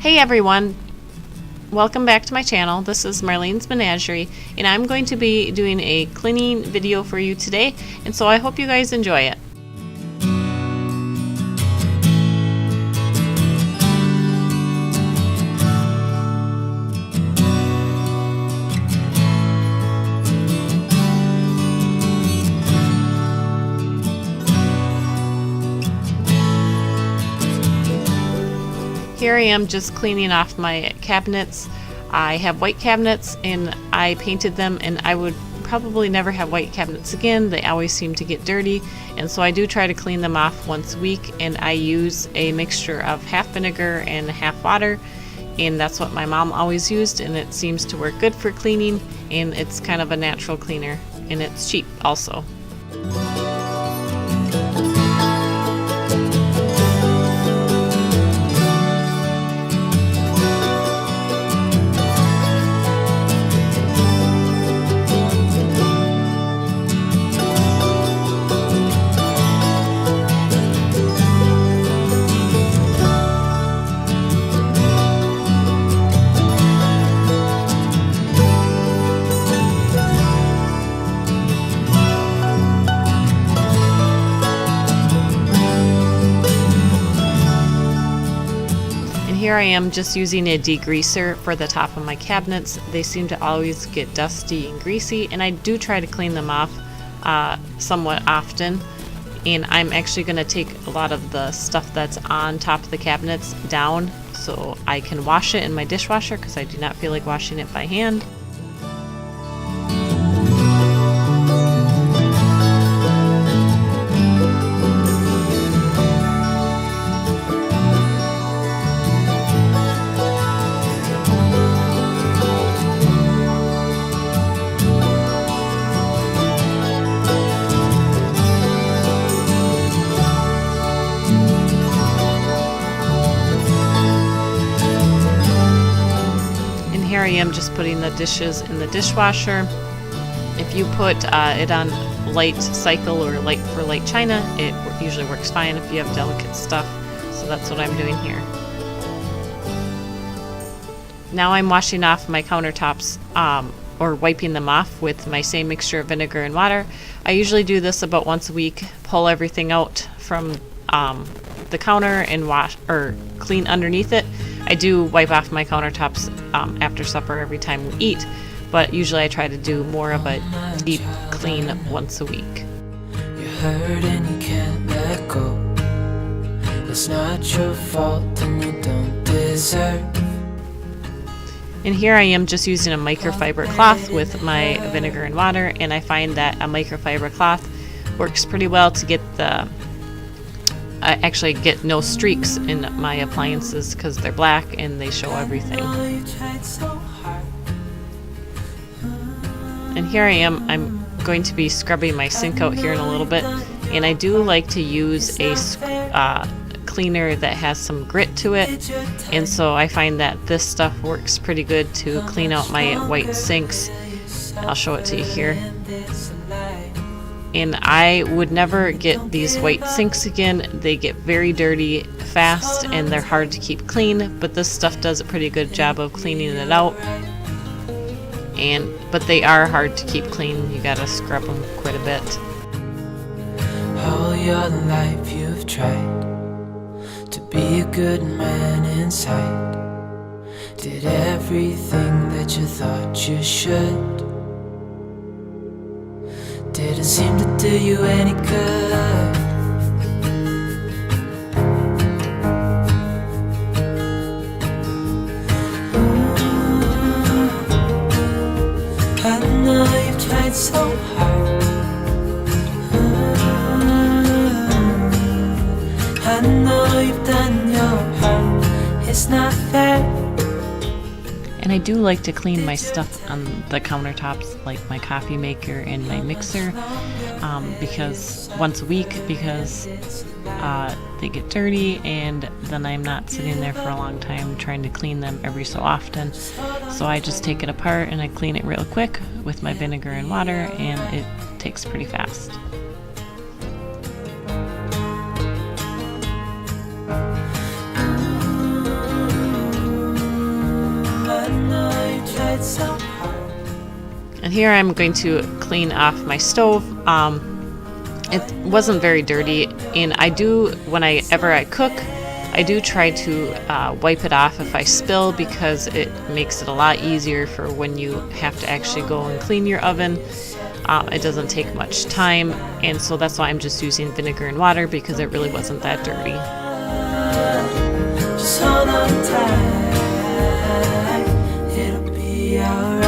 Hey everyone, welcome back to my channel. This is Marlene's Menagerie, and I'm going to be doing a cleaning video for you today, and so I hope you guys enjoy it. Here I am just cleaning off my cabinets. I have white cabinets and I painted them, and I would probably never have white cabinets again. They always seem to get dirty, and so I do try to clean them off once a week, and I use a mixture of half vinegar and half water, and that's what my mom always used, and it seems to work good for cleaning, and it's kind of a natural cleaner, and it's cheap also. Here I am just using a degreaser for the top of my cabinets. They seem to always get dusty and greasy, and I do try to clean them off somewhat often. And I'm actually going to take a lot of the stuff that's on top of the cabinets down so I can wash it in my dishwasher, because I do not feel like washing it by hand. Here I am just putting the dishes in the dishwasher. If you put it on light cycle or light for light china, it usually works fine if you have delicate stuff. So that's what I'm doing here. Now I'm washing off my countertops or wiping them off with my same mixture of vinegar and water. I usually do this about once a week, pull everything out from the counter and wash or clean underneath it. I do wipe off my countertops after supper every time we eat, but usually I try to do more of a deep clean once a week. You hurt and you can't let go. It's not your fault and you don't deserve. And here I am just using a microfiber cloth with my vinegar and water, and I find that a microfiber cloth works pretty well to get the I actually get no streaks in my appliances because they're black and they show everything. And here I am, I'm going to be scrubbing my sink out here in a little bit, and I do like to use a cleaner that has some grit to it, and so I find that this stuff works pretty good to clean out my white sinks. I'll show it to you here. And I would never get these white sinks again. They get very dirty fast and they're hard to keep clean, but this stuff does a pretty good job of cleaning it out. But they are hard to keep clean. You gotta scrub them quite a bit. All your life you've tried to be a good man inside. Did everything that you thought you should. Didn't seem to do you any good. I know you've tried so hard. I know you've done your part. It's not fair. And I do like to clean my stuff on the countertops, like my coffee maker and my mixer, because once a week, because they get dirty, and then I'm not sitting there for a long time trying to clean them every so often. So I just take it apart and I clean it real quick with my vinegar and water, and it takes pretty fast. And here I'm going to clean off my stove. It wasn't very dirty, and I do, whenever I cook, I do try to wipe it off if I spill, because it makes it a lot easier for when you have to actually go and clean your oven. It doesn't take much time, and so that's why I'm just using vinegar and water, because it really wasn't that dirty. Just hold on tight, it'll be alright.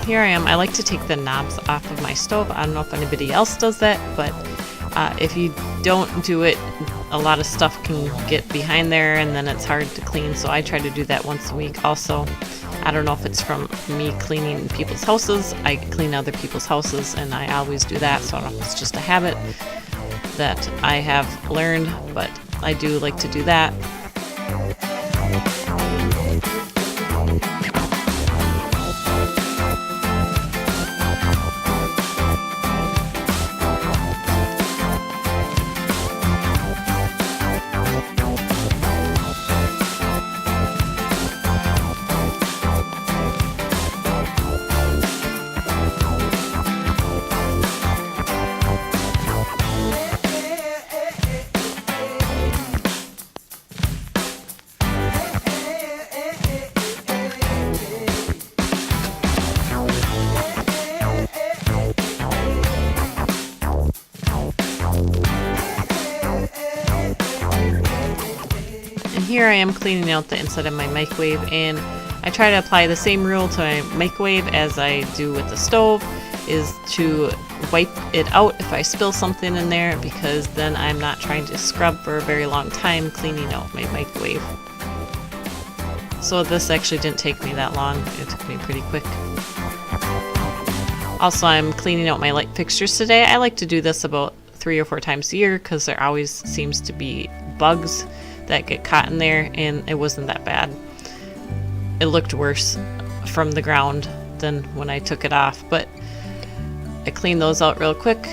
Here I am. I like to take the knobs off of my stove. I don't know if anybody else does that, but if you don't do it, a lot of stuff can get behind there and then it's hard to clean, so I try to do that once a week. Also, I don't know if it's from me cleaning people's houses. I clean other people's houses and I always do that, so I don't know if it's just a habit that I have learned, but I do like to do that. Here I am cleaning out the inside of my microwave, and I try to apply the same rule to my microwave as I do with the stove, is to wipe it out if I spill something in there, because then I'm not trying to scrub for a very long time cleaning out my microwave. So this actually didn't take me that long. It took me pretty quick. Also, I'm cleaning out my light fixtures today. I like to do this about 3 or 4 times a year because there always seems to be bugs that get caught in there, and it wasn't that bad. It looked worse from the ground than when I took it off, but I cleaned those out real quick.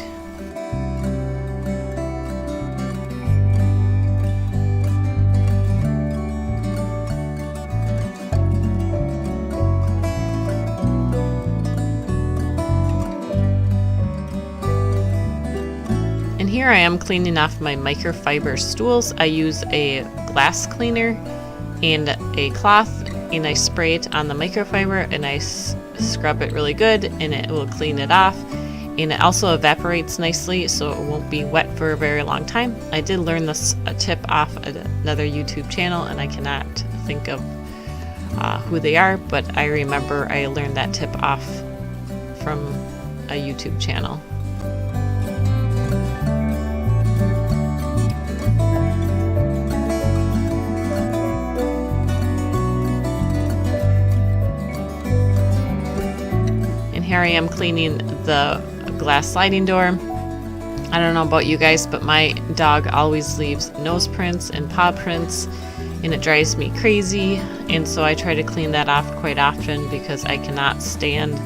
And here I am cleaning off my microfiber stools. I use a glass cleaner and a cloth, and I spray it on the microfiber and I scrub it really good, and it will clean it off. And it also evaporates nicely, so it won't be wet for a very long time. I did learn this tip off another YouTube channel, and I cannot think of who they are, but I remember I learned that tip off from a YouTube channel. Here I am cleaning the glass sliding door. I don't know about you guys, but my dog always leaves nose prints and paw prints, and it drives me crazy. And so I try to clean that off quite often because I cannot stand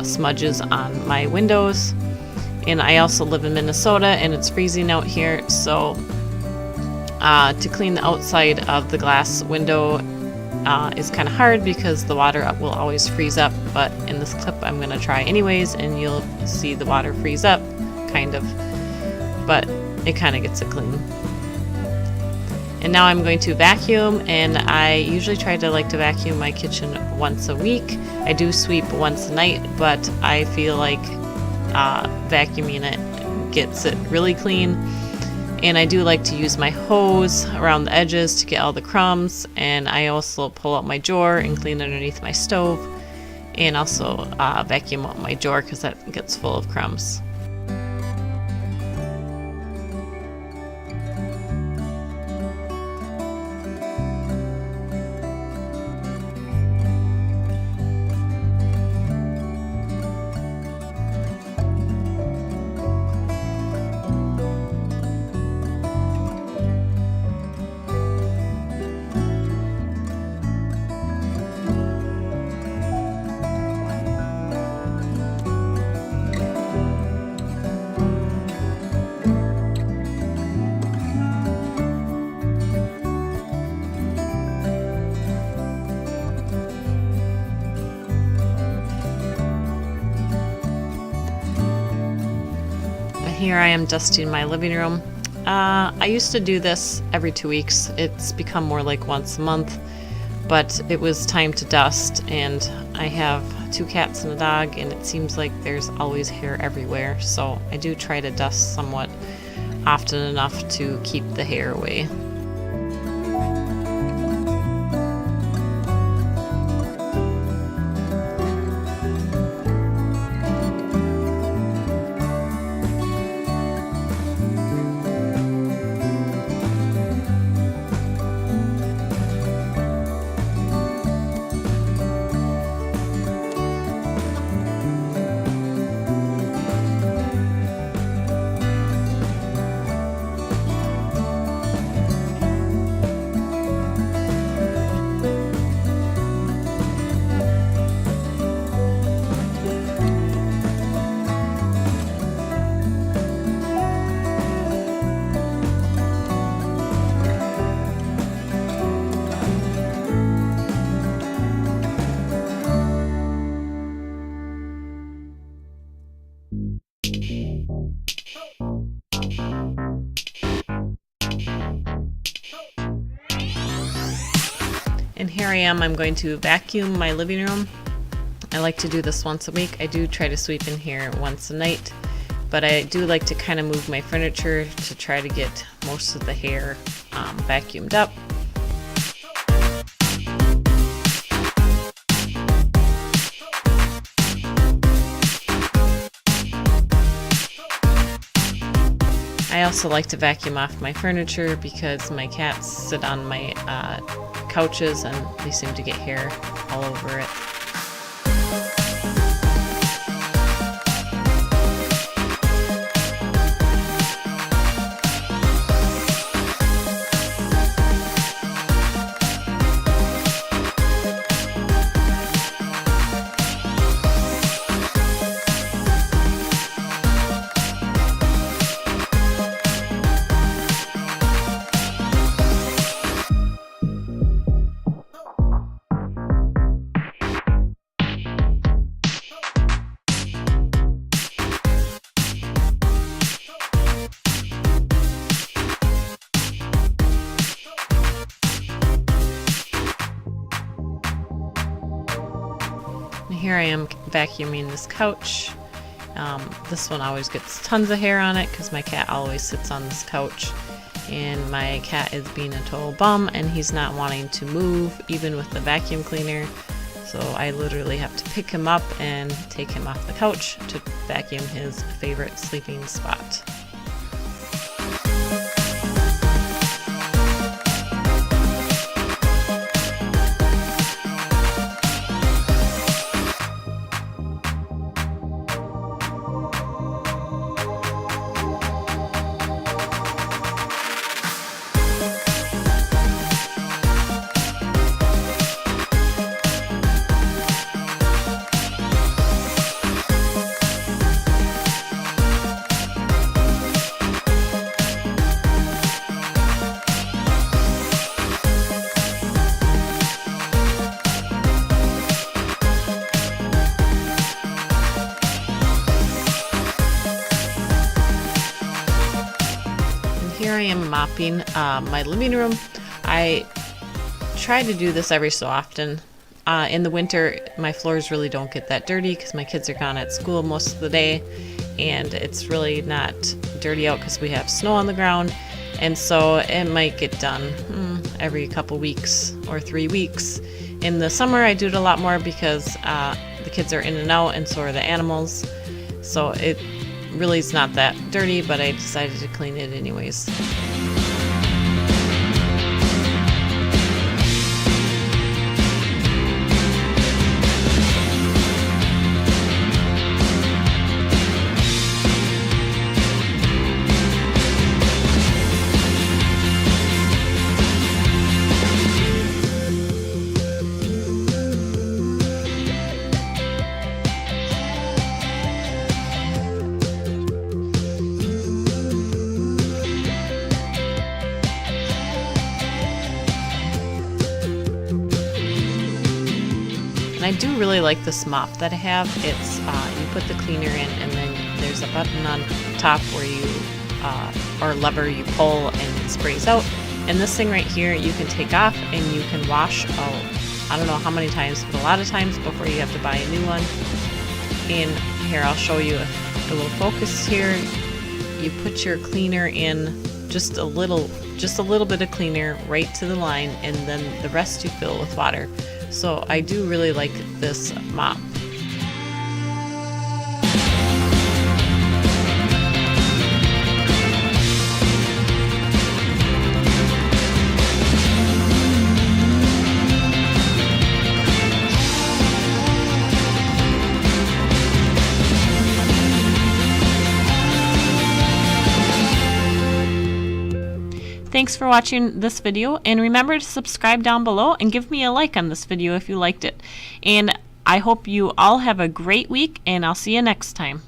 smudges on my windows. And I also live in Minnesota and it's freezing out here, so to clean the outside of the glass window is kind of hard because the water will always freeze up, but in this clip I'm going to try anyways, and you'll see the water freeze up, kind of, but it kind of gets it clean. And now I'm going to vacuum, and I usually try to vacuum my kitchen once a week. I do sweep once a night, but I feel like vacuuming it gets it really clean. And I do like to use my hose around the edges to get all the crumbs, and I also pull out my drawer and clean underneath my stove, and also vacuum out my drawer because that gets full of crumbs. Here I am dusting my living room. I used to do this every 2 weeks. It's become more like once a month, but it was time to dust, and I have 2 cats and a dog, and it seems like there's always hair everywhere, so I do try to dust somewhat often enough to keep the hair away. And here I am, I'm going to vacuum my living room. I like to do this once a week. I do try to sweep in here once a night, but I do like to kind of move my furniture to try to get most of the hair vacuumed up. I also like to vacuum off my furniture because my cats sit on my couches and they seem to get hair all over it. Here I am vacuuming this couch. This one always gets tons of hair on it because my cat always sits on this couch, and my cat is being a total bum and he's not wanting to move even with the vacuum cleaner, so I literally have to pick him up and take him off the couch to vacuum his favorite sleeping spot. Here I am mopping my living room. I try to do this every so often. In the winter, my floors really don't get that dirty because my kids are gone at school most of the day, and it's really not dirty out because we have snow on the ground. and so it might get done every couple weeks or 3 weeks. In the summer I do it a lot more because the kids are in and out, and so are the animals, so it really is not that dirty, but I decided to clean it anyways. And I do really like this mop that I have. It's you put the cleaner in, and then there's a button on top where you or lever you pull and it sprays out. And this thing right here you can take off and you can wash I don't know how many times, but a lot of times before you have to buy a new one. And here I'll show you a little focus here. You put your cleaner in, just a little bit of cleaner right to the line, and then the rest you fill with water. So I do really like this mop. Thanks for watching this video, and remember to subscribe down below and give me a like on this video if you liked it. And I hope you all have a great week, and I'll see you next time.